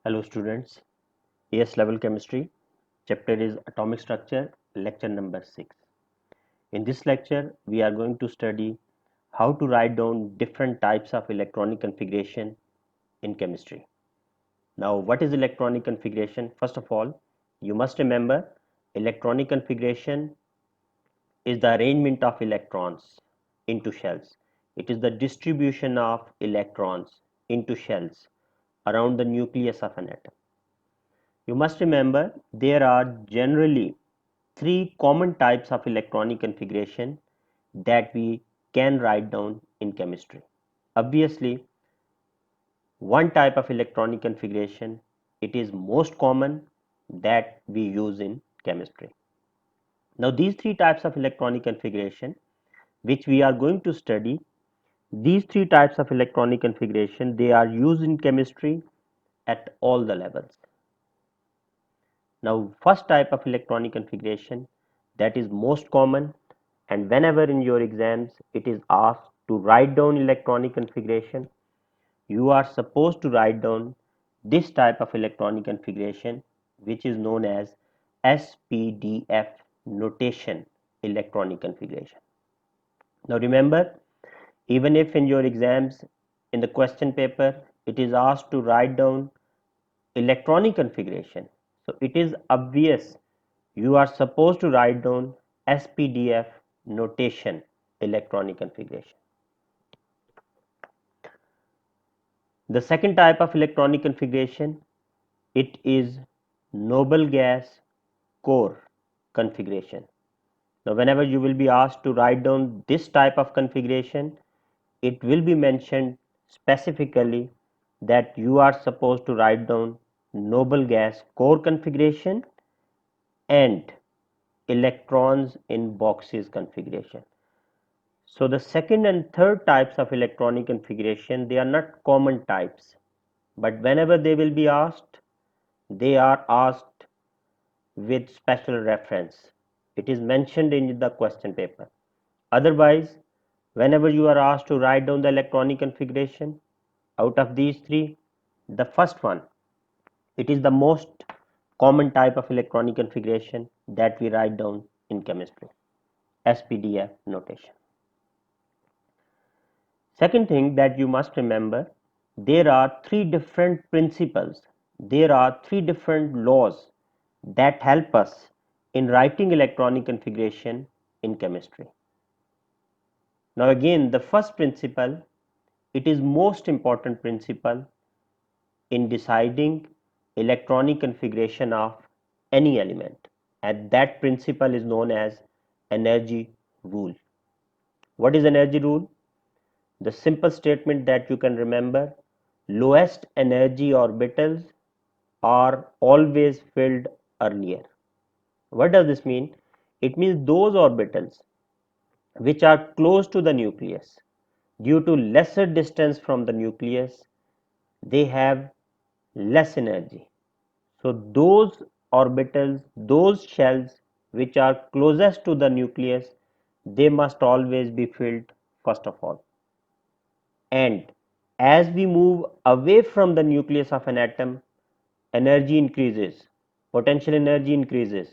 Hello students, AS level chemistry, chapter is atomic structure, lecture number 6. In this lecture, we are going to study how to write down different types of electronic configuration in chemistry. Now, what is electronic configuration? First of all, you must remember electronic configuration is the arrangement of electrons into shells. It is the distribution of electrons into shells around the nucleus of an atom. You must remember there are generally three common types of electronic configuration that we can write down in chemistry. Obviously, one type of electronic configuration, it is most common that we use in chemistry. Now these three types of electronic configuration which we are going to study, these three types of electronic configuration, they are used in chemistry at all the levels. Now first type of electronic configuration that is most common, and whenever in your exams it is asked to write down electronic configuration, you are supposed to write down this type of electronic configuration which is known as SPDF notation electronic configuration. Now remember, even if in your exams in the question paper it is asked to write down electronic configuration, so it is obvious you are supposed to write down SPDF notation electronic configuration. The second type of electronic configuration, it is noble gas core configuration. Now whenever you will be asked to write down this type of configuration, it will be mentioned specifically that you are supposed to write down noble gas core configuration and electrons in boxes configuration. So the second and third types of electronic configuration, they are not common types, but whenever they will be asked, they are asked with special reference. It is mentioned in the question paper. Otherwise, whenever you are asked to write down the electronic configuration, out of these three, the first one, it is the most common type of electronic configuration that we write down in chemistry, SPDF notation. Second thing that you must remember, there are three different principles, there are three different laws that help us in writing electronic configuration in chemistry. Now again, the first principle, it is most important principle in deciding electronic configuration of any element, and that principle is known as energy rule. What is energy rule? The simple statement that you can remember, lowest energy orbitals are always filled earlier. What does this mean? It means those orbitals which are close to the nucleus, due to lesser distance from the nucleus, they have less energy. So those orbitals, those shells which are closest to the nucleus, they must always be filled first of all. And as we move away from the nucleus of an atom, energy increases, potential energy increases.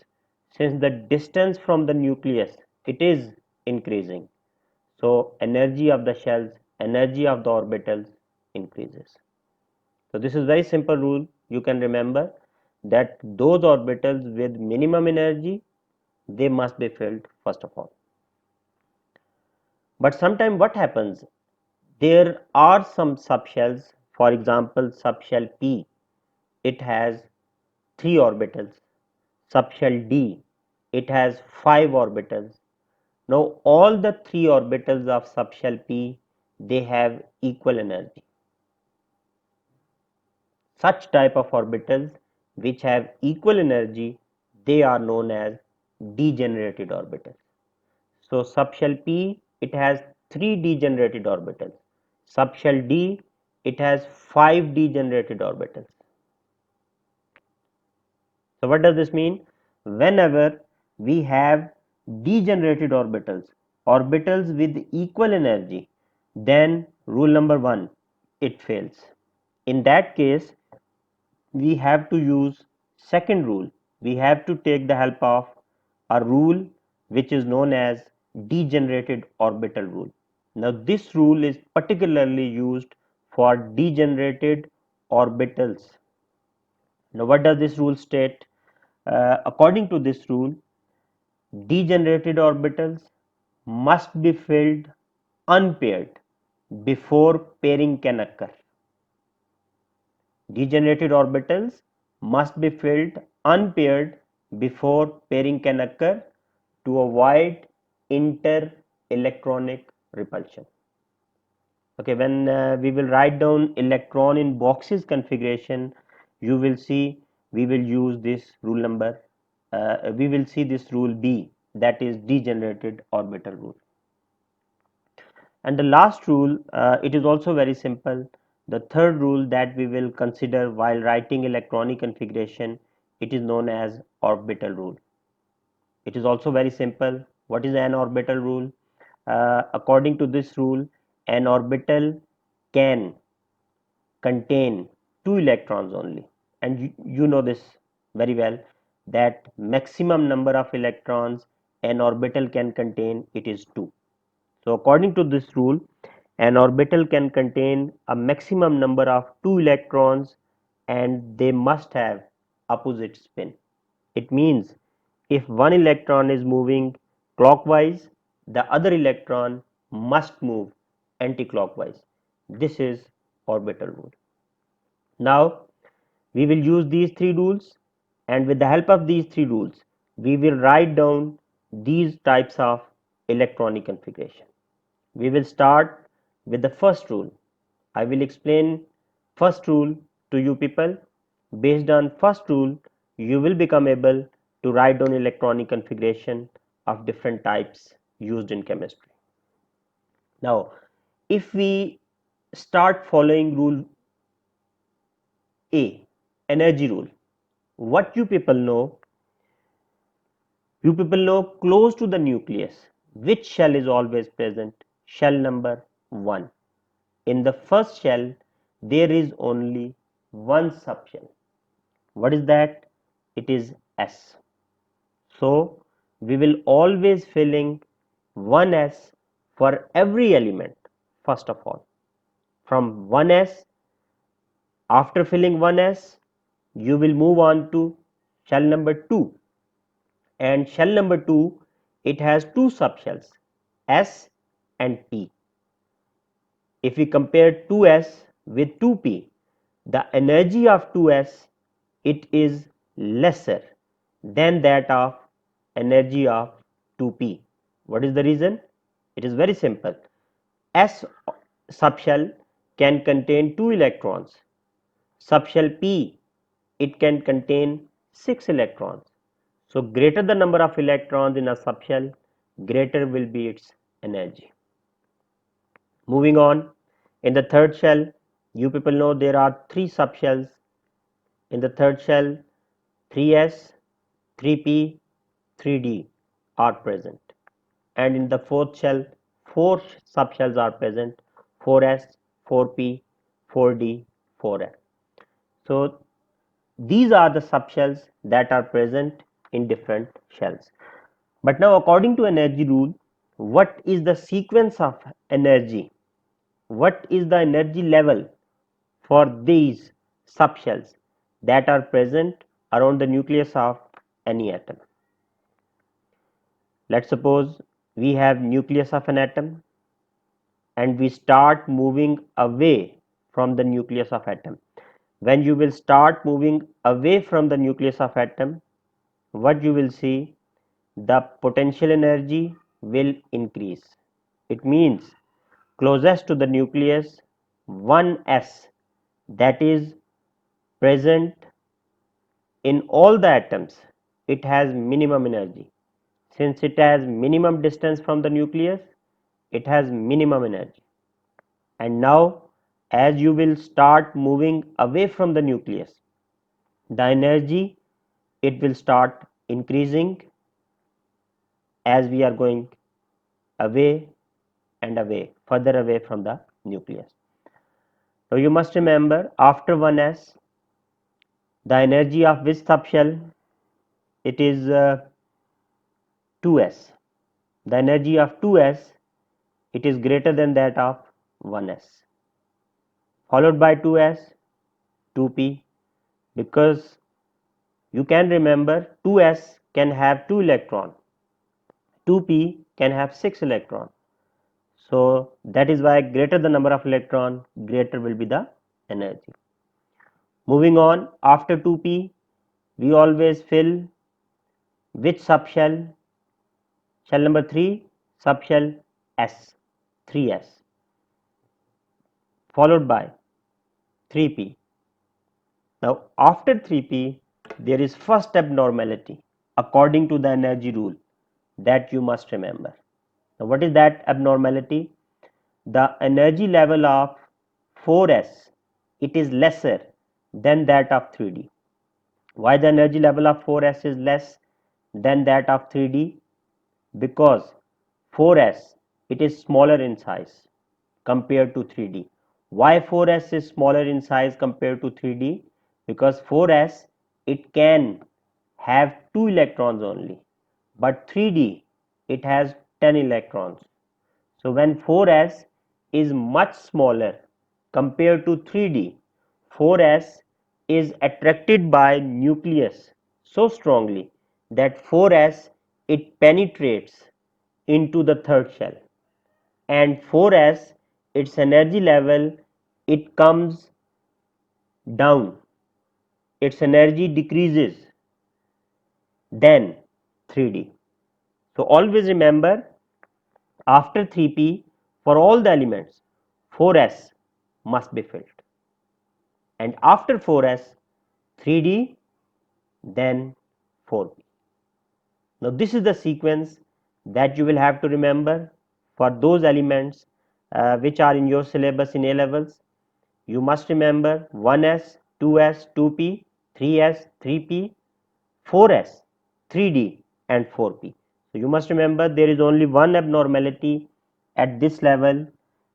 Since the distance from the nucleus, it is increasing. So energy of the shells, energy of the orbitals increases. So this is very simple rule. You can remember that those orbitals with minimum energy, they must be filled first of all. But sometimes what happens? There are some subshells, for example, subshell P, it has 3 orbitals. Subshell D, it has 5 orbitals. Now all the 3 orbitals of subshell P, they have equal energy. Such type of orbitals which have equal energy, they are known as degenerated orbitals. So subshell P, it has 3 degenerated orbitals. Subshell D, it has 5 degenerated orbitals. So what does this mean? Whenever we have degenerated orbitals, orbitals with equal energy, then rule number 1, it fails. In that case, we have to use second rule. We have to take the help of a rule which is known as degenerated orbital rule. Now this rule is particularly used for degenerated orbitals. Now what does this rule state? According to this rule, degenerated orbitals must be filled unpaired before pairing can occur. Degenerated orbitals must be filled unpaired before pairing can occur to avoid inter-electronic repulsion. Okay, when we will write down electron in boxes configuration, you will see we will use this rule number. We will see this rule B, that is degenerated orbital rule. And the last rule, it is also very simple. The third rule that we will consider while writing electronic configuration, it is known as orbital rule. It is also very simple. What is an orbital rule? According to this rule, an orbital can contain two electrons only, and you know this very well, that maximum number of electrons an orbital can contain, it is 2. So according to this rule, an orbital can contain a maximum number of 2 electrons and they must have opposite spin. It means if one electron is moving clockwise, the other electron must move anti-clockwise. This is orbital rule. Now we will use these three rules, and with the help of these three rules we will write down these types of electronic configuration. We will start with the first rule. I will explain first rule to you people. Based on first rule, you will become able to write down electronic configuration of different types used in chemistry. Now, if we start following rule A, energy rule, what you people know close to the nucleus, which shell is always present? Shell number 1. In the first shell, there is only one subshell. What is that? It is S. So, we will always filling 1s for every element. First of all, from 1s, after filling 1s, you will move on to shell number 2, and shell number 2, it has two subshells, S and P. If we compare 2s with 2p, the energy of 2s, it is lesser than that of energy of 2p. What is the reason? It is very simple. S subshell can contain 2 electrons. Subshell P, it can contain 6 electrons. So greater the number of electrons in a subshell, greater will be its energy. Moving on, in the third shell, you people know there are 3 subshells. In the third shell, 3s, 3p, 3d are present, and in the fourth shell 4 subshells are present, 4s, 4p, 4d, 4f. So these are the subshells that are present in different shells. But now according to energy rule, what is the sequence of energy? What is the energy level for these subshells that are present around the nucleus of any atom? Let's suppose we have nucleus of an atom and we start moving away from the nucleus of atom. When you will start moving away from the nucleus of atom, what you will see, the potential energy will increase. It means closest to the nucleus, 1s, that is present in all the atoms, it has minimum energy. Since it has minimum distance from the nucleus, it has minimum energy. And now as you will start moving away from the nucleus, the energy, it will start increasing as we are going away and away, further away from the nucleus. So you must remember, after 1s The energy of which subshell? It is 2s. The energy of 2s, it is greater than that of 1s, followed by 2s, 2p, because you can remember 2s can have 2 electron, 2p can have 6 electron. So that is why greater the number of electron, greater will be the energy. Moving on, after 2p, we always fill which subshell? Shell number 3, subshell S, 3s, followed by 3p. Now after 3p, there is first abnormality according to the energy rule that you must remember. Now what is that abnormality? The energy level of 4s, it is lesser than that of 3d. Why the energy level of 4s is less than that of 3d? Because 4s, it is smaller in size compared to 3d. Why 4s is smaller in size compared to 3d? Because 4s, it can have 2 electrons only, but 3d, it has 10 electrons. So when 4s is much smaller compared to 3d, 4s is attracted by nucleus so strongly that 4s, it penetrates into the third shell, and 4s, its energy level, it comes down, its energy decreases than 3d. So always remember, after 3p, for all the elements, 4s must be filled, and after 4s, 3d, then 4p. Now this is the sequence that you will have to remember for those elements which are in your syllabus in A levels. You must remember 1s, 2s, 2p, 3s, 3p, 4s, 3d, and 4p. So you must remember there is only one abnormality at this level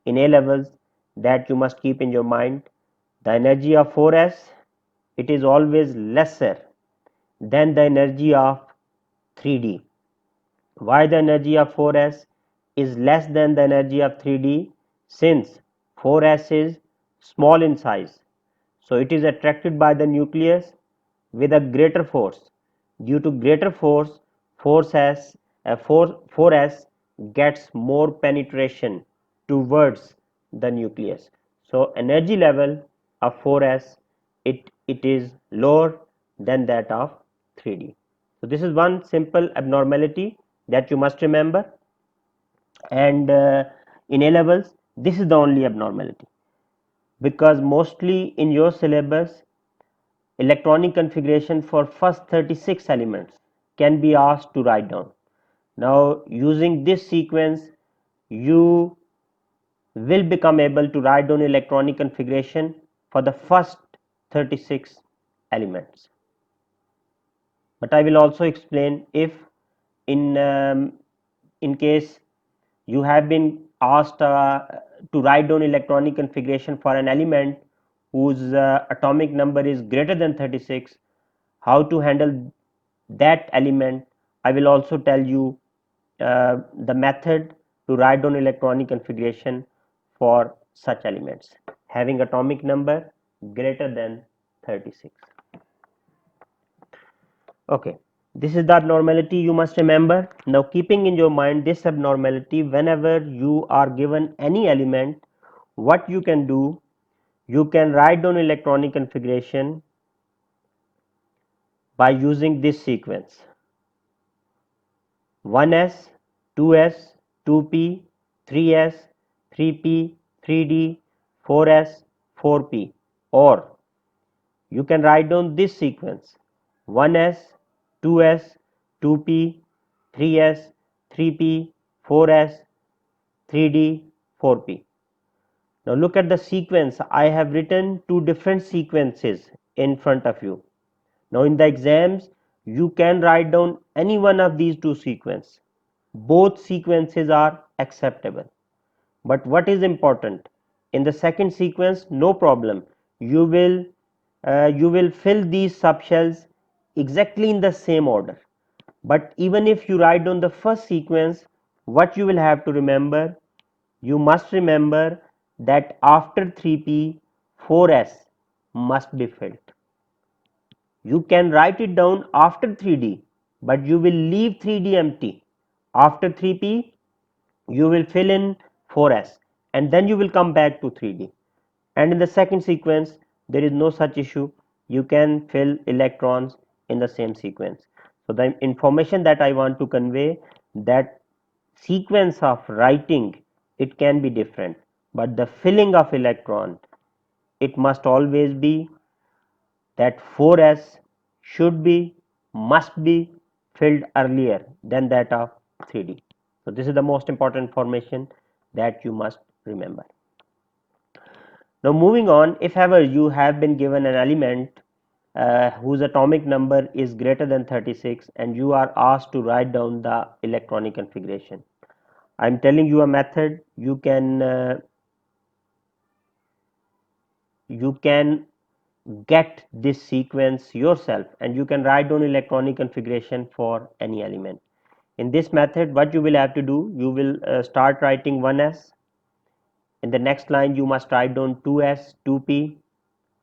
in A levels that you must keep in your mind. The energy of 4s, it is always lesser than the energy of 3d. Why the energy of 4s is less than the energy of 3d? Since 4s is small in size, so it is attracted by the nucleus with a greater force. Due to greater force, 4s gets more penetration towards the nucleus. So energy level of 4s, it is lower than that of 3d. So this is one simple abnormality that you must remember, and in A levels this is the only abnormality, because mostly in your syllabus electronic configuration for first 36 elements can be asked to write down. Now using this sequence, you will become able to write down electronic configuration for the first 36 elements. But I will also explain, if in in case you have been asked to write down electronic configuration for an element whose atomic number is greater than 36, how to handle that element. I will also tell you the method to write down electronic configuration for such elements having atomic number greater than 36. Okay, this is the abnormality you must remember. Now keeping in your mind this abnormality, whenever you are given any element, what you can do, you can write down electronic configuration by using this sequence: 1s, 2s, 2p, 3s, 3p, 3d, 4s, 4p, or you can write down this sequence: 1s, 2s, 2p, 3s, 3p, 4s, 3d, 4p. Now look at the sequence. I have written two different sequences in front of you. Now in the exams, you can write down any one of these two sequences. Both sequences are acceptable. But what is important? In the second sequence, no problem. You will you will fill these subshells exactly in the same order. But even if you write down the first sequence, what you will have to remember, you must remember that after 3p, 4s must be filled. You can write it down after 3d, but you will leave 3d empty. After 3p, you will fill in 4s and then you will come back to 3d. And in the second sequence, there is no such issue. You can fill electrons in the same sequence. So the information that I want to convey, that sequence of writing, it can be different, but the filling of electron, it must always be that 4s should be, must be filled earlier than that of 3d. So this is the most important information that you must remember. Now moving on, if ever you have been given an element whose atomic number is greater than 36 and you are asked to write down the electronic configuration, I am telling you a method. You can get this sequence yourself and you can write down electronic configuration for any element. In this method, what you will have to do, you will start writing 1s. In the next line you must write down 2s, 2p,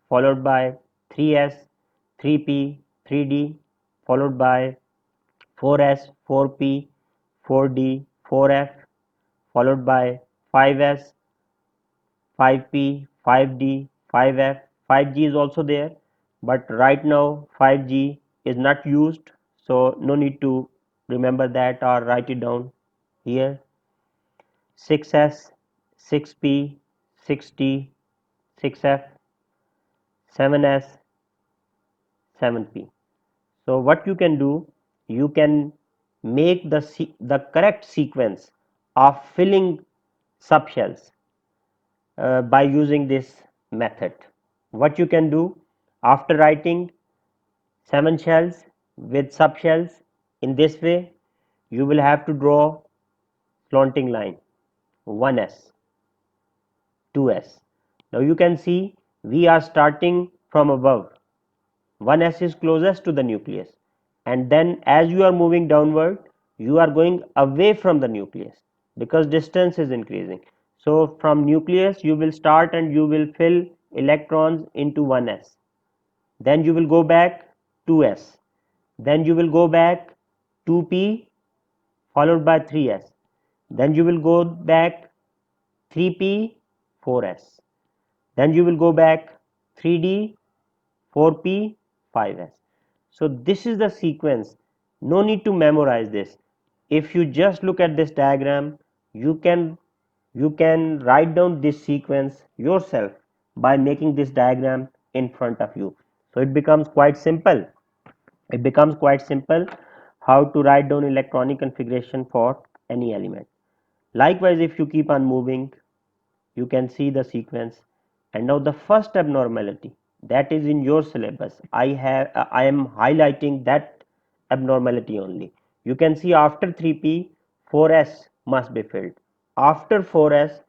followed by 3s, 3p, 3d, followed by 4s, 4p, 4d, 4f, followed by 5s, 5p, 5d, 5f, 5g is also there, but right now 5g is not used, so no need to remember that or write it down here. 6s, 6p, 6d, 6f, 7s, 7p. So what you can do, you can make the correct sequence of filling subshells by using this method. What you can do, after writing 7 shells with subshells in this way, you will have to draw slanting line 1s, 2s. Now you can see we are starting from above. 1s is closest to the nucleus, and then as you are moving downward, you are going away from the nucleus because distance is increasing. So from nucleus you will start and you will fill electrons into 1s, then you will go back 2s, then you will go back 2p followed by 3s, then you will go back 3p, 4s, then you will go back 3d, 4p, 5s. So this is the sequence. No need to memorize this. If you just look at this diagram, you can write down this sequence yourself by making this diagram in front of you. So it becomes quite simple. It becomes quite simple how to write down electronic configuration for any element. Likewise, if you keep on moving, you can see the sequence. And now the first abnormality that is in your syllabus, I am highlighting that abnormality only. You can see after 3p, 4s must be filled, after 4s,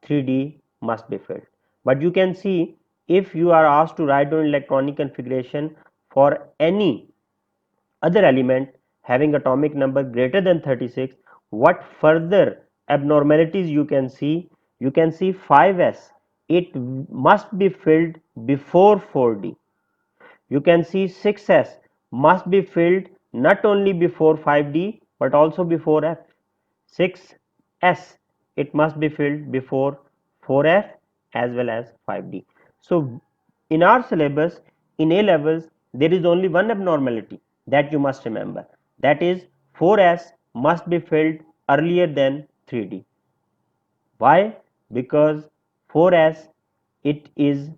3d must be filled. But you can see, if you are asked to write down electronic configuration for any other element having atomic number greater than 36, what further abnormalities you can see? You can see 5s, it must be filled before 4d. You can see 6s must be filled not only before 5d but also before f. 6s, it must be filled before 4f as well as 5d. So in our syllabus, in A levels, there is only one abnormality that you must remember, that is 4s must be filled earlier than 3d. Why? Because 4s, it is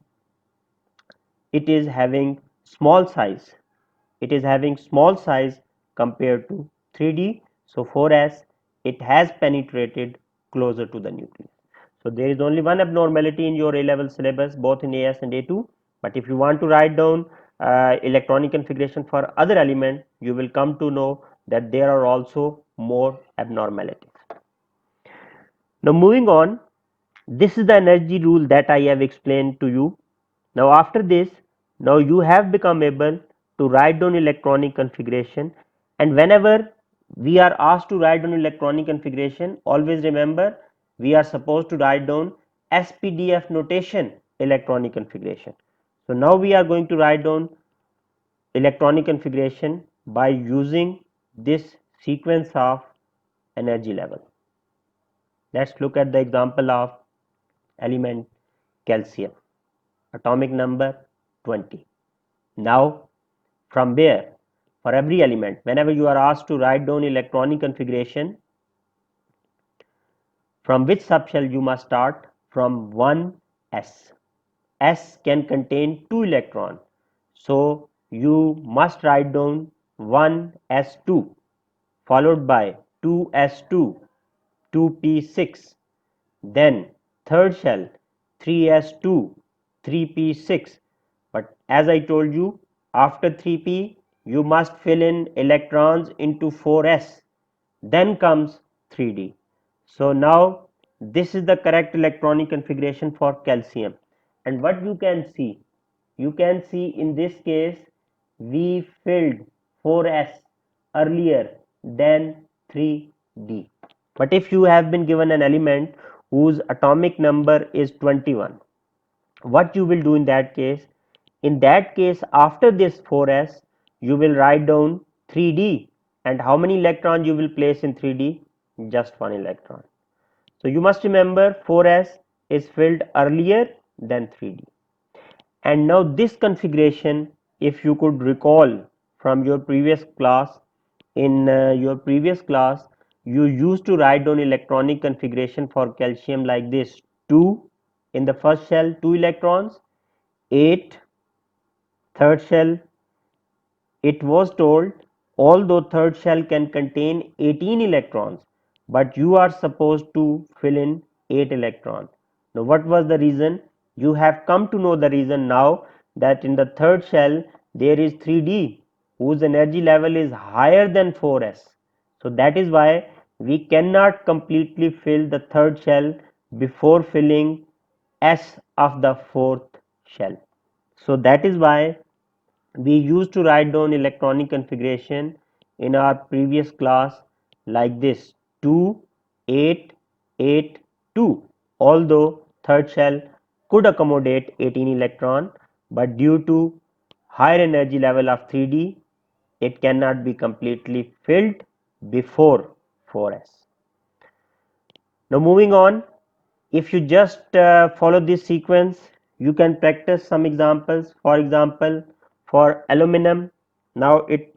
it is having small size, it is having small size compared to 3d. So 4s, it has penetrated closer to the nucleus. So there is only one abnormality in your A level syllabus both in AS and A2, but if you want to write down electronic configuration for other element, you will come to know that there are also more abnormalities. Now moving on, this is the energy rule that I have explained to you. Now after this, Now you have become able to write down electronic configuration, and whenever we are asked to write down electronic configuration, always remember we are supposed to write down SPDF notation electronic configuration. So now we are going to write down electronic configuration by using this sequence of energy level. Let's look at the example of element calcium, atomic number 20. Now from where, for every element, whenever you are asked to write down electronic configuration, from which subshell you must start? From 1s. S can contain 2 electrons, so you must write down 1s2 followed by 2s2, 2p6, then third shell 3s2, 3p6, but as I told you, after 3p you must fill in electrons into 4s, then comes 3d. So now this is the correct electronic configuration for calcium, and what you can see, in this case we filled 4s earlier than 3d. But if you have been given an element whose atomic number is 21, what you will do in that case? In that case, after this 4s, you will write down 3d, and how many electrons you will place in 3d? Just one electron. So you must remember 4s is filled earlier than 3d. And now this configuration, if you could recall from your previous class, in your previous class you used to write down electronic configuration for calcium like this: 2 in the first shell, 2 electrons, 8 third shell. It was told, although third shell can contain 18 electrons, but you are supposed to fill in 8 electrons. Now what was the reason? You have come to know the reason now, that in the third shell there is 3d whose energy level is higher than 4s. So that is why we cannot completely fill the third shell before filling s of the fourth shell. So that is why we used to write down electronic configuration in our previous class like this: 2 8 8 2. Although third shell could accommodate 18 electron, but due to higher energy level of 3d it cannot be completely filled before 4s. Now moving on, if you just follow this sequence, you can practice some examples. For example, for aluminum, now it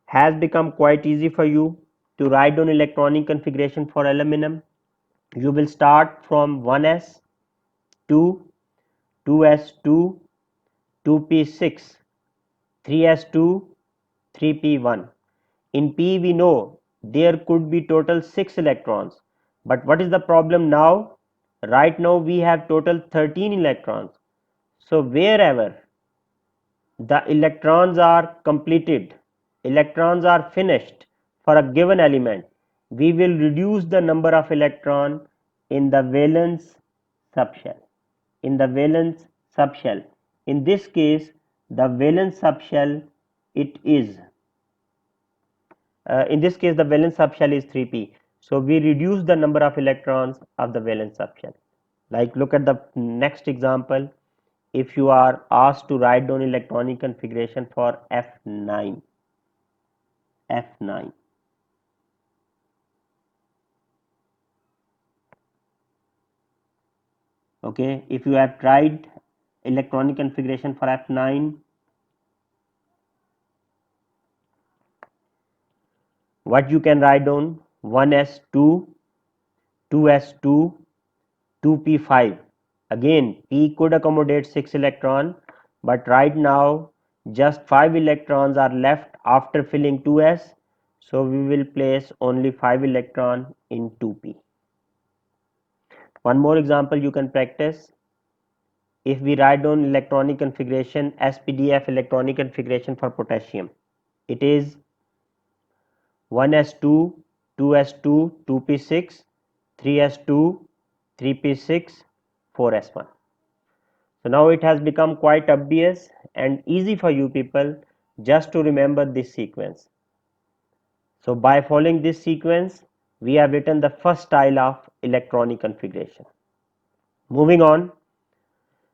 has become quite easy for you to write down electronic configuration for aluminum. You will start from 1s, 2, 2s2, 2p6, 3s2, 3p1. In P we know there could be total 6 electrons, but what is the problem now? Right now we have total 13 electrons. So wherever the electrons are completed, electrons are finished for a given element, we will reduce the number of electron in the valence subshell. In the valence subshell, in this case the valence subshell, it is in this case the valence subshell is 3p. So we reduce the number of electrons of the valence subshell. Like look at the next example. If you are asked to write down electronic configuration for F9, F9. Okay, if you have tried electronic configuration for F9, what you can write down? 1s2, 2s2, 2p5. Again, p could accommodate 6 electron, but right now just 5 electrons are left after filling 2s, so we will place only 5 electron in 2p. One more example you can practice. If we write down electronic configuration, SPDF electronic configuration for potassium, it is 1s2, 2s2, 2p6, 3s2, 3p6, 4s1. So now it has become quite obvious and easy for you people just to remember this sequence. So by following this sequence, we have written the first style of electronic configuration. Moving on,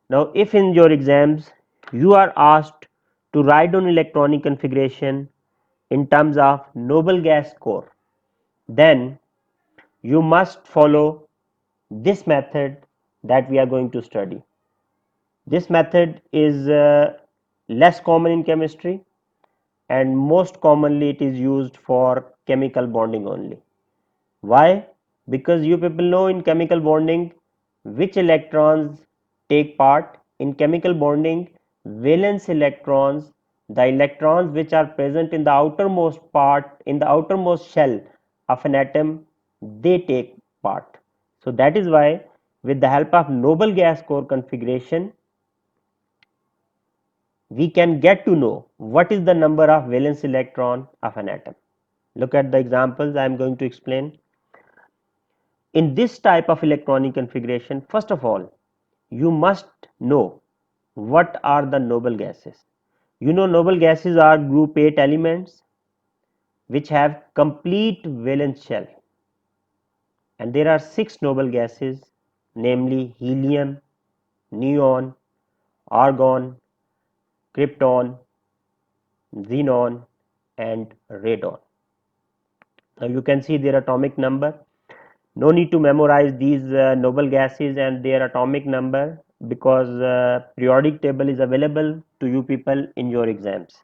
now if in your exams you are asked to write down electronic configuration in terms of noble gas core, then you must follow this method that we are going to study. This method is less common in chemistry, and most commonly it is used for chemical bonding only. Why? Because you people know in chemical bonding which electrons take part. In chemical bonding, valence electrons, the electrons which are present in the outermost part, in the outermost shell of an atom, they take part. So that is why with the help of noble gas core configuration, we can get to know what is the number of valence electron of an atom. Look at the examples I am going to explain. In this type of electronic configuration, first of all, you must know what are the noble gases. You know noble gases are group 8 elements which have complete valence shell, and there are 6 noble gases, namely helium, neon, argon, krypton, xenon and radon. Now you can see their atomic number. No need to memorize these noble gases and their atomic number, because periodic table is available to you people in your exams.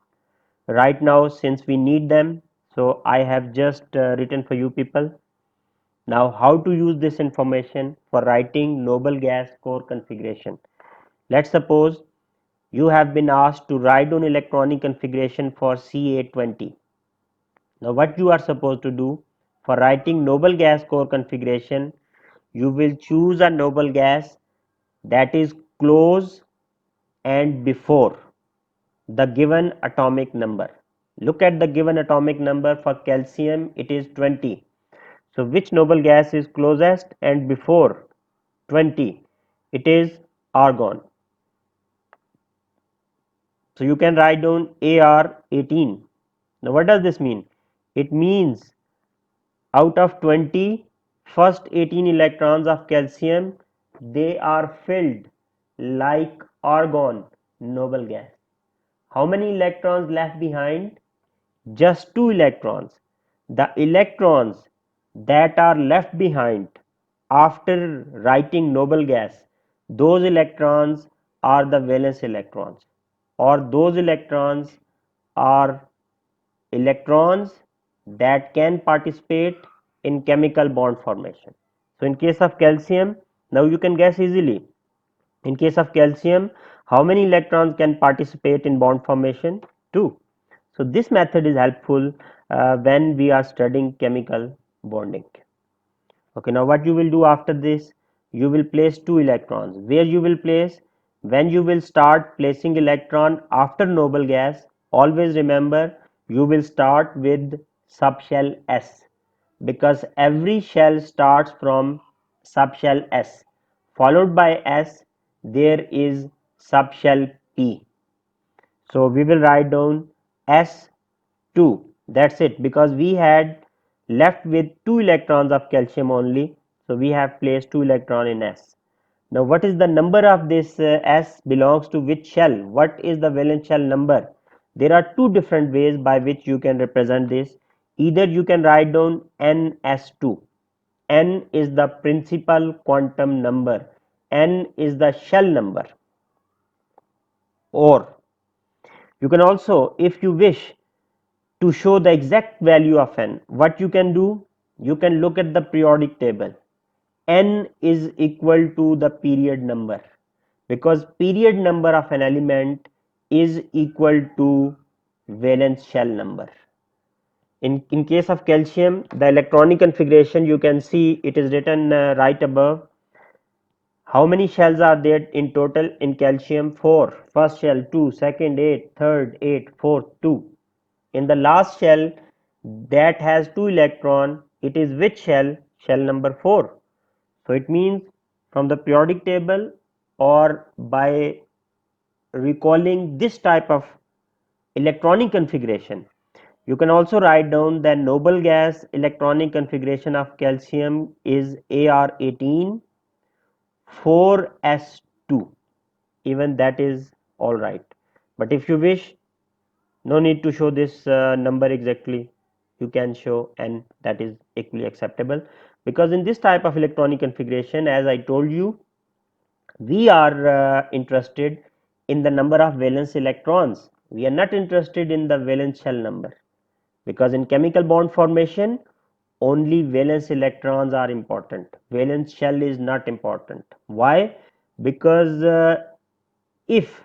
Right now, since we need them, so I have just written for you people. Now how to use this information for writing noble gas core configuration. Let's suppose you have been asked to write down electronic configuration for C820. Now what you are supposed to do for writing noble gas core configuration, you will choose a noble gas that is close and before the given atomic number. Look at the given atomic number. For calcium it is 20. So which noble gas is closest and before 20? It is argon. So you can write down AR18. Now what does this mean? It means out of 20, first 18 electrons of calcium, they are filled like argon noble gas. How many electrons left behind? Just 2 electrons. The electrons that are left behind after writing noble gas, those electrons are the valence electrons, or those electrons are electrons that can participate in chemical bond formation. So in case of calcium, now you can guess easily. In case of calcium, how many electrons can participate in bond formation? 2. So this method is helpful when we are studying chemical bonding. Okay, now what you will do after this, you will place 2 electrons. Where you will place? When you will start placing electron after noble gas, always remember you will start with subshell S, because every shell starts from subshell S, followed by S there is subshell P. So we will write down S2, that's it, because we had left with 2 electrons of calcium only, so we have placed 2 electron in S. Now what is the number of this S belongs to which shell? What is the valence shell number? There are two different ways by which you can represent this. Either you can write down NS2. N is the principal quantum number, N is the shell number. Or you can also, if you wish to show the exact value of N, what you can do, you can look at the periodic table. N is equal to the period number, because period number of an element is equal to valence shell number. In case of calcium, the electronic configuration, you can see it is written right above. How many shells are there in total in calcium? 4. First shell 2, second 8, third 8, fourth 2. In the last shell that has 2 electron, it is which shell? Shell number 4. So it means from the periodic table, or by recalling this type of electronic configuration, you can also write down that noble gas electronic configuration of calcium is Ar18 4s2. Even that is all right, but if you wish, no need to show this number exactly, you can show, and that is equally acceptable, because in this type of electronic configuration, as I told you, we are interested in the number of valence electrons. We are not interested in the valence shell number, because in chemical bond formation only valence electrons are important, valence shell is not important. Why? Because if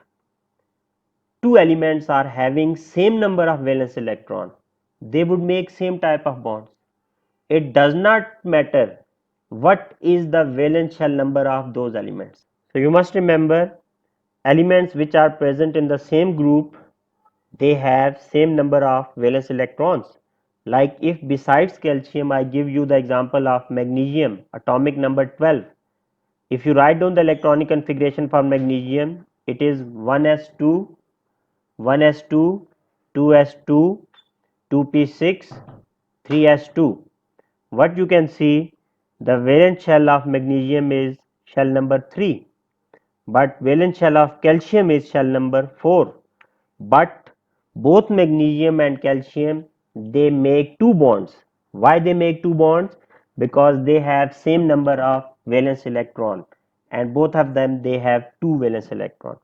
two elements are having same number of valence electron, they would make same type of bonds. It does not matter what is the valence shell number of those elements. So you must remember, elements which are present in the same group, they have same number of valence electrons. Like if besides calcium I give you the example of magnesium, atomic number 12, if you write down the electronic configuration for magnesium, it is 1s2, 1s2, 2s2, 2p6, 3s2. What you can see, the valence shell of magnesium is shell number 3, but valence shell of calcium is shell number 4. But both magnesium and calcium, they make two bonds. Why they make two bonds? Because they have same number of valence electron, and both of them they have two valence electron.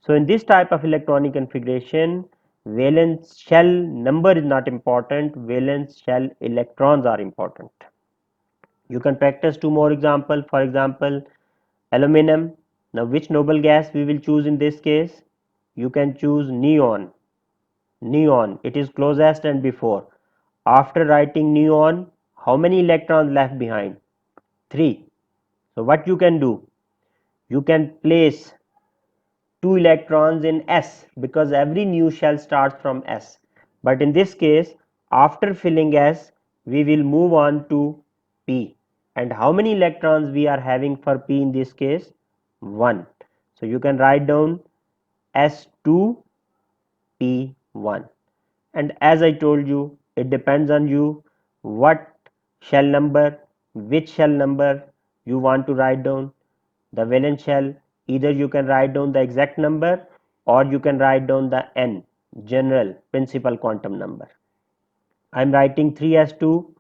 So in this type of electronic configuration, valence shell number is not important, valence shell electrons are important. You can practice two more example. For example, aluminum. Now which noble gas we will choose in this case? You can choose neon. Neon, it is closest and before. After writing neon, how many electrons left behind? 3. So what you can do? You can place 2 electrons in S, because every new shell starts from S. But in this case, after filling S, we will move on to P. And how many electrons we are having for P in this case? 1. So you can write down S2 P1. And as I told you, it depends on you what shell number, which shell number you want to write down. The valence shell, either you can write down the exact number or you can write down the n, general principal quantum number. I am writing 3s2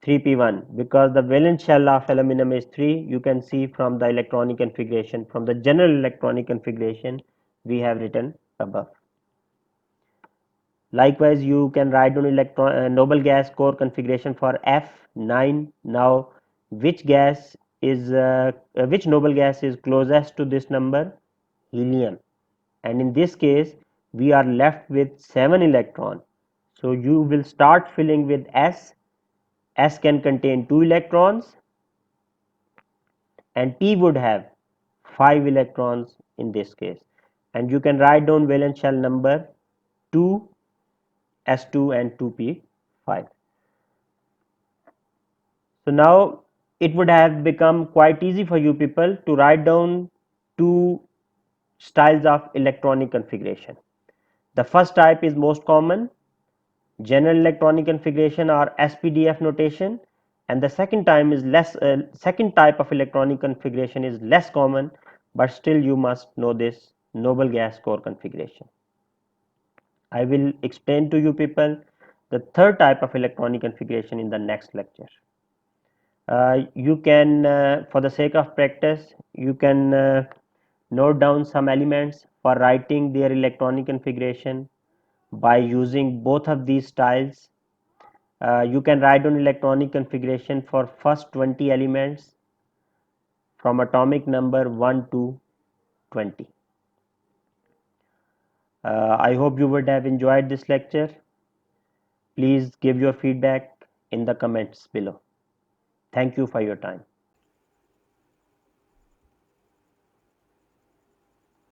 3p1 because the valence shell of aluminum is 3. You can see from the electronic configuration, from the general electronic configuration we have written above. Likewise, you can write down noble gas core configuration for F9. Now, which gas is which noble gas is closest to this number? Helium. And in this case, we are left with 7 electron. So you will start filling with S. S can contain 2 electrons, and P would have 5 electrons in this case. And you can write down valence shell number 2 S2 and 2p5. So now it would have become quite easy for you people to write down two styles of electronic configuration. The first type is most common, general electronic configuration or SPDF notation, and the second type of electronic configuration is less common, but still you must know this, noble gas core configuration. I will explain to you people the third type of electronic configuration in the next lecture. You can, for the sake of practice, you can note down some elements for writing their electronic configuration by using both of these styles. You can write down electronic configuration for first 20 elements from atomic number 1 to 20. I hope you would have enjoyed this lecture. Please give your feedback in the comments below. Thank you for your time.